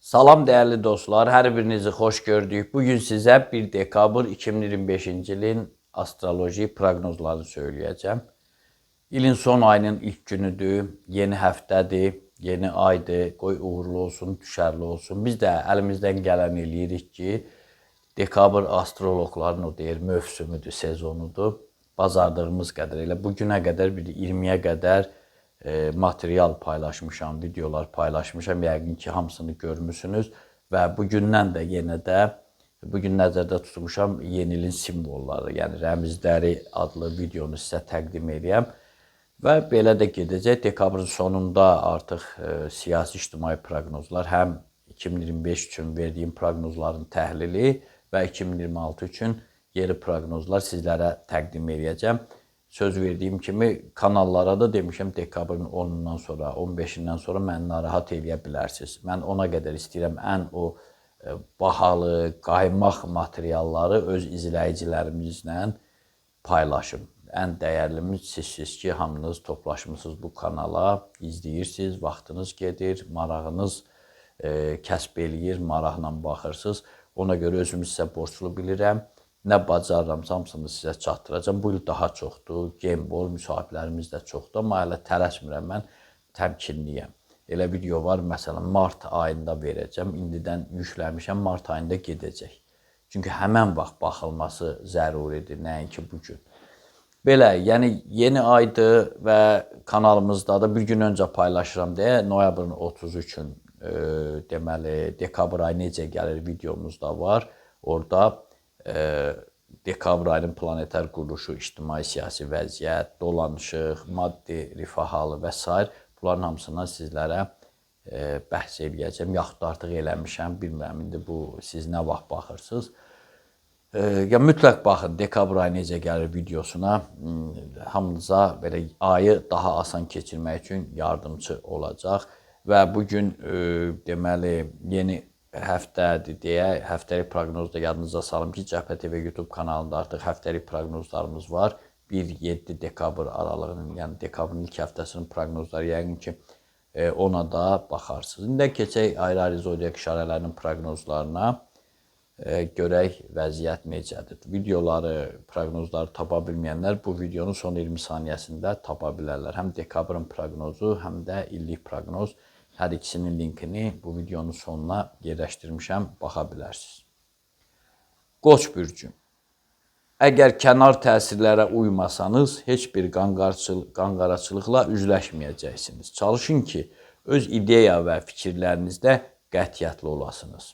Salam dəyərli dostlar, hər birinizi xoş gördük. Bugün sizə 1 dekabr 2025-ci ilin astroloji proqnozlarını söyləyəcəm. İlin son ayının ilk günüdür, yeni həftədir, yeni aydır. Qoy uğurlu olsun, düşərli olsun. Biz də əlimizdən gələni eləyirik ki, dekabr astroloqların o deyir, mövsümüdür, sezonudur. Bacardığımız qədər elə bugünə qədər bir 20-yə qədər material paylaşmışam, videolar paylaşmışam. Yəqin ki, hamısını görmüsünüz və bugündən də yenə də bugün nəzərdə tutmuşam yeni ilin simvolları, yəni rəmzləri adlı videonu sizə təqdim edəyəm. Və belə də gedəcək. Dekabrın sonunda artıq siyasi ictimai proqnozlar, həm 2025 üçün verdiyim proqnozların təhlili və 2026 üçün yeni proqnozlar sizlərə təqdim edəcəm. Söz verdiyim kimi kanallara da demişəm, dekabrın 10-undan sonra, 15-indən sonra məni narahat eləyə bilərsiniz. Mən ona qədər istəyirəm ən o bahalı, qaymaq materialları öz izləyicilərimizlə paylaşım. Ən dəyərlimiz sizsiniz ki, hamınız toplaşmışsınız bu kanala, izləyirsiniz, vaxtınız gedir, marağınız kəsb eləyir, maraqla baxırsınız. Ona görə özümü sizə borclu bilirəm. Nə bacarıramsa hamısını sizə çatdıracam. Bu il daha çoxdur, gembol, müsahiblərimiz də çoxdur, amma hələ tələsmirəm, mən təmkinliyəm. Elə video var, məsələn, mart ayında verəcəm, indidən yükləmişəm, mart ayında gedəcək. Çünki həmən vaxt baxılması zəruridir, nəinki bugün. Belə, yəni yeni aydır və kanalımızda da bir gün öncə paylaşıram deyə, noyabrın 30 üçün deməli, dekabr ayı necə gəlir videomuz da var. Orada dekabr ayının planetar quruluşu, ictimai-siyasi vəziyyət, dolanışıq, maddi rifah halı və s. Bunların hamısından sizlərə bəhs edəcəm. Yaxud da artıq eləmişəm, bilmirəm, indi bu siz nə vaxt baxırsınız. Ya mütləq baxın, dekabr ayı necə gəlir videosuna. Hamınıza belə ayı daha asan keçirmək üçün yardımcı olacaq. Və bugün deməli yeni həftədir deyə, həftəlik proqnozda yadınıza salım ki, Cəbhə TV YouTube kanalında artıq həftəlik proqnozlarımız var. 1-7 dekabr aralığının, yəni dekabrın ilk həftəsinin proqnozları yəqin ki, ona da baxarsınız. İndi keçək ayrı-ayrı zodiak işarələrinin proqnozlarına, görək vəziyyət necədir. Videoları, proqnozları tapa bilməyənlər bu videonun son 20 saniyəsində tapa bilərlər. Həm dekabrın proqnozu, həm də illik proqnoz. Hər ikisinin linkini bu videonun sonuna yerləşdirmişəm, baxa bilərsiniz. Qoç bürcü. Əgər kənar təsirlərə uymasanız, heç bir qanqaraçılıqla üzləşməyəcəksiniz. Çalışın ki, öz ideya və fikirlərinizdə qətiyyətli olasınız.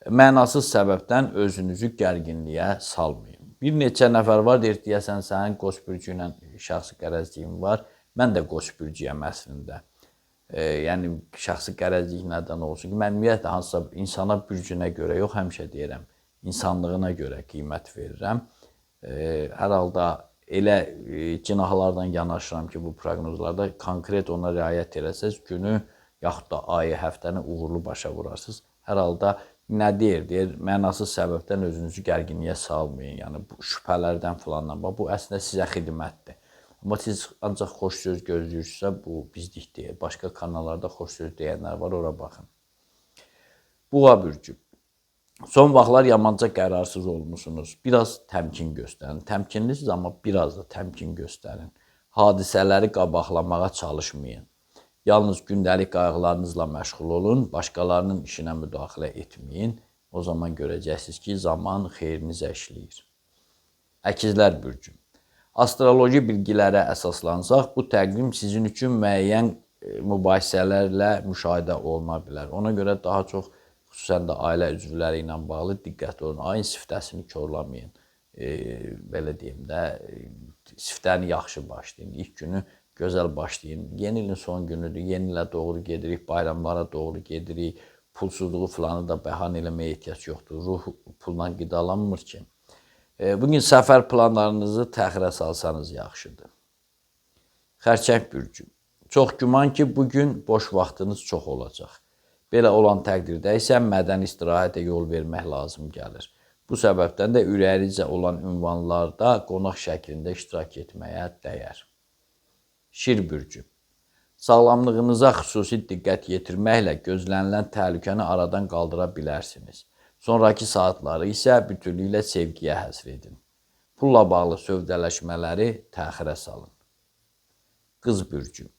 Mənasız səbəbdən özünüzü gərginliyə salmayın. Bir neçə nəfər var, deyir, deyəsən sənin qoç bürcü ilə şəxsi qərəzliyin var. Mən də qoç bürcüyəm əslində. Yəni, şəxsi qərəzlik nədən olsun ki, mən ümumiyyətlə hansısa insana bürcünə görə yox, həmişə deyirəm, insanlığına görə qiymət verirəm. Hər halda elə cinahlardan yanaşıram ki, bu proqnozlarda konkret ona riayət eləsəz, günü yaxud da ayı, həftəni uğurlu başa vurarsınız. Hər halda nə deyir? Deyir, mənasız səbəbdən özünüzü gərginliyə salmayın. Yəni, bu şübhələrdən filandan. Bu əslində sizə xidmətdir. Amma siz ancaq xoş söz gözləyirsinizsə, bu bizlik deyil. Başqa kanallarda xoş söz deyənlər var, ora baxın. Boğa bürcü. Son vaxtlar yamanca qərarsız olmuşsunuz. Biraz təmkin göstərin. Təmkinlisiniz, amma biraz da təmkin göstərin. Hadisələri qabaqlamağa çalışmayın. Yalnız gündəlik qayğılarınızla məşğul olun, başqalarının işinə müdaxilə etməyin. O zaman görəcəksiniz ki, zaman xeyrinizə işləyir. Əkizlər bürcü. Astroloji bilgilərə əsaslansaq, bu təqvim sizin üçün müəyyən mübahisələrlə müşahidə oluna bilər. Ona görə daha çox, xüsusən də ailə üzvləri ilə bağlı diqqətli olun. Ayın siftəsini korlamayın. Belə deyim də, siftəni yaxşı başlayın. İlk günü gözəl başlayın. Yeni ilin son günüdür, yeni ilə doğru gedirik, bayramlara doğru gedirik. Pulsuzluğu filanı da bəhanə eləməyə ehtiyac yoxdur. Ruh pulla qidalanmır ki. Bugün səfər planlarınızı təxirə salsanız yaxşıdır. Xərçəng bürcü. Çox güman ki, bugün boş vaxtınız çox olacaq. Belə olan təqdirdə isə mədəni istirahətə yol vermək lazım gəlir. Bu səbəbdən də ürəyinizcə olan ünvanlarda qonaq şəklində iştirak etməyə dəyər. Şir bürcü. Sağlamlığınıza xüsusi diqqət yetirməklə gözlənilən təhlükəni aradan qaldıra bilərsiniz. Sonraki saatları isə bütünlüklə sevgiyə həsr edin. Pulla bağlı sövdələşmələri təxirə salın. Qız bürcü.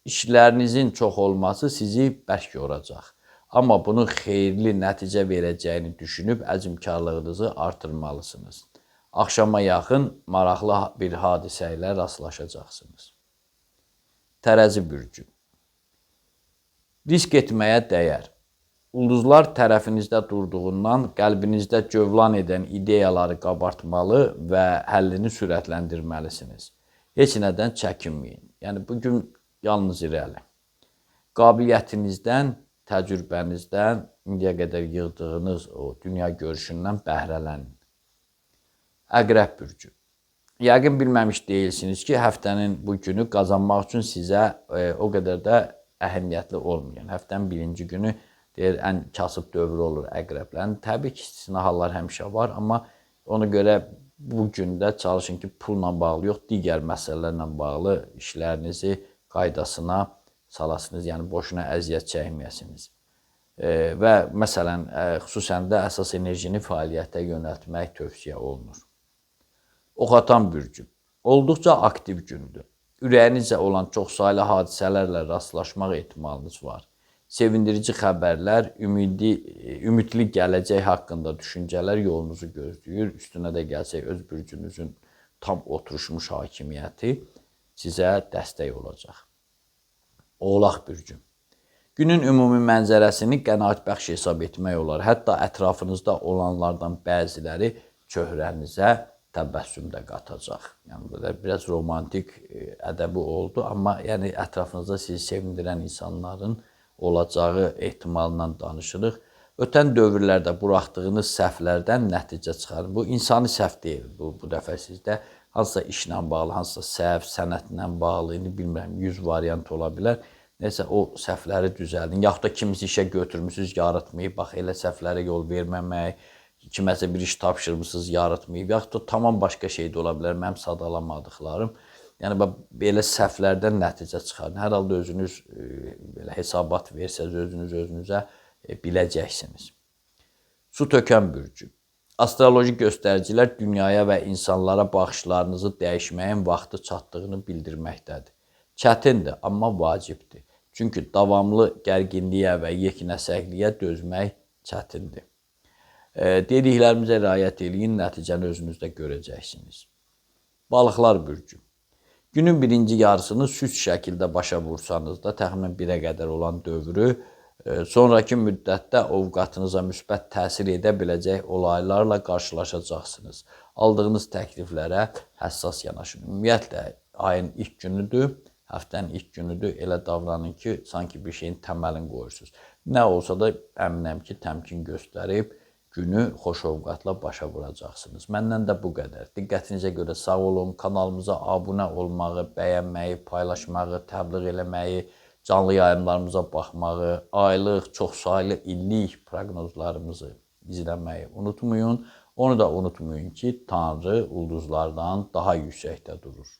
İşlərinizin çox olması sizi bərk yoracaq. Amma bunun xeyirli nəticə verəcəyini düşünüb əzmkarlığınızı artırmalısınız. Axşama yaxın maraqlı bir hadisə ilə rastlaşacaqsınız. Tərəzi bürcü. Risk etməyə dəyər. Ulduzlar tərəfinizdə durduğundan qəlbinizdə cövlan edən ideyaları qabartmalı və həllini sürətləndirməlisiniz. Heç nədən çəkinməyin. Yəni, bugün yalnız irəli. Qabiliyyətinizdən, təcrübənizdən, indiyə qədər yığdığınız o dünya görüşündən bəhrələnin. Əqrəb bürcü. Yəqin bilməmiş deyilsiniz ki, həftənin bu günü qazanmaq üçün sizə o qədər də əhəmiyyətli olmayan. Həftənin birinci günü deyir, ən kasıb dövrü olur əqrəblərin. Təbii ki, istisna hallar həmişə var, amma ona görə bu gündə çalışın ki, pulla bağlı yox, digər məsələlərlə bağlı işlərinizi qaydasına salasınız, yəni boşuna əziyyət çəkməyəsiniz. Və məsələn, xüsusən də əsas enerjini fəaliyyətə yönəltmək tövsiyə olunur. Oxatan bürcü. Olduqca aktiv gündür. Ürəyinizcə olan çoxsaylı hadisələrlə rastlaşmaq ehtimalınız var. Sevindirici xəbərlər, ümidli gələcək haqqında düşüncələr yolunuzu gözləyir. Üstünə də gəlsək, öz bürcünüzün tam oturuşmuş hakimiyyəti sizə dəstək olacaq. Oğlaq bürcü. Günün ümumi mənzərəsini qənaətbəxş hesab etmək olar. Hətta ətrafınızda olanlardan bəziləri çöhrənizə təbəssüm də qatacaq. Yəni, biraz romantik ədəbi oldu, amma yəni, ətrafınızda sizi sevindirən insanların olacağı ehtimalından danışırıq. Ötən dövrlərdə buraxdığınız səhvlərdən nəticə çıxarın. Bu, insani səhv deyil. Bu dəfə sizdə hansısa işlə bağlı, hansısa səhv, sənətlə bağlı, indi bilmirəm, 100 variant ola bilər. Neysə, o səhvləri düzəldin. Yaxud da kimisi işə götürmüsünüz, yarıtmayıb, bax, elə səhvlərə yol verməmək, kiməsə bir iş tapşırmışsınız, yarıtmayıb, yaxud da tamam başqa şey də ola bilər, mənim sadalamadıqlarım. Yəni, belə səhvlərdən nəticə çıxarın. Hər halda özünüz belə hesabat versəz, özünüzə biləcəksiniz. Su tökən bürcü. Astroloji göstəricilər dünyaya və insanlara baxışlarınızı dəyişməyin vaxtı çatdığını bildirməkdədir. Çətindir, amma vacibdir. Çünki davamlı gərginliyə və yeknəsəkliyə dözmək çətindir. Dediklərimizə riayət eləyin, nəticəni özünüzdə görəcəksiniz. Balıqlar bürcü. Günün birinci yarısını süst şəkildə başa vursanız da, təxminən 1-ə qədər olan dövrü, sonraki müddətdə ovqatınıza müsbət təsir edə biləcək olaylarla qarşılaşacaqsınız. Aldığınız təkliflərə həssas yanaşın. Ümumiyyətlə, ayın ilk günüdür, həftənin ilk günüdür, elə davranın ki, sanki bir şeyin təməlini qoyursunuz. Nə olsa da əminəm ki, təmkin göstərib, günü xoş ovqatla başa vuracaqsınız. Məndən də bu qədər. Diqqətinizə görə sağ olun. Kanalımıza abunə olmağı, bəyənməyi, paylaşmağı, təbliğ eləməyi, canlı yayımlarımıza baxmağı, aylıq, çoxsaylı illik proqnozlarımızı izləməyi unutmayın. Onu da unutmayın ki, Tanrı ulduzlardan daha yüksəkdə durur.